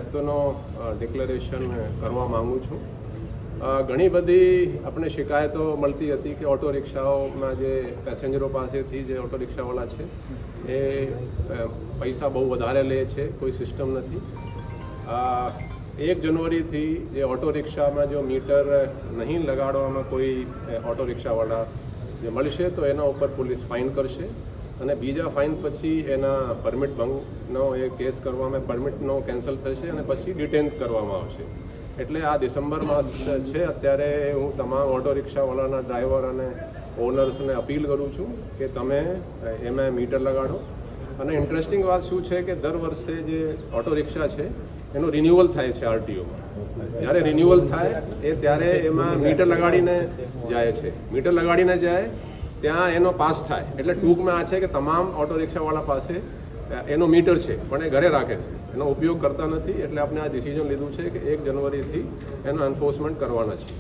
મહત્વનો ડિક્લેરેશન કરવા માગું છું। ઘણી બધી આપણે શિકાયતો મળતી હતી કે ઓટો રિક્ષાઓમાં જે પેસેન્જરો પાસેથી જે ઓટો રિક્ષાવાળા છે એ પૈસા બહુ વધારે લે છે, કોઈ સિસ્ટમ નથી। 1 જનવરીથી જે ઓટો રિક્ષામાં જો મીટર નહીં લગાડવામાં કોઈ ઓટો રિક્ષાવાળા જે મળશે તો એના ઉપર પોલીસ ફાઇન કરશે અને બીજા ફાઇન પછી એના પરમિટ ભંગનો એ કેસ કરવામાં, પરમિટનો કેન્સલ થશે અને પછી ડિટેન કરવામાં આવશે। એટલે આ ડિસેમ્બર માસ છે, અત્યારે હું તમામ ઓટો રિક્ષાવાળાના ડ્રાઈવર અને ઓનર્સને અપીલ કરું છું કે તમે એમાં મીટર લગાડો। અને ઇન્ટરેસ્ટિંગ વાત શું છે કે દર વર્ષે જે ઓટો રિક્ષા છે એનું રિન્યુઅલ થાય છે આરટીઓમાં। જ્યારે રિન્યુઅલ થાય ત્યારે એમાં મીટર લગાડીને જાય છે, મીટર લગાડીને જાય ત્યાં એનો પાસ થાય। એટલે ટૂંકમાં આ છે કે તમામ ઓટો રિક્ષાવાળા પાસે એનો મીટર છે પણ એ ઘરે રાખે છે, એનો ઉપયોગ કરતા નથી। એટલે આપણે આ ડિસિઝન લીધું છે કે 1 જનવરીથી એનો એન્ફોર્સમેન્ટ કરવાના છે।